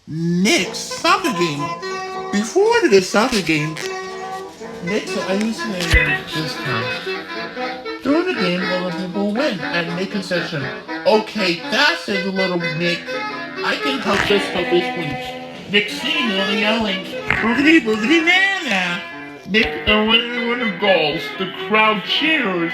Nick's soccer game. Before the soccer game, Nick's hallucinated this time. During the game, other people win and Nick concession. Okay, that's it, little Nick. I can help this week. Nick seeing all the yelling, boogity boogity nana. Nick winning the goals. The crowd cheers.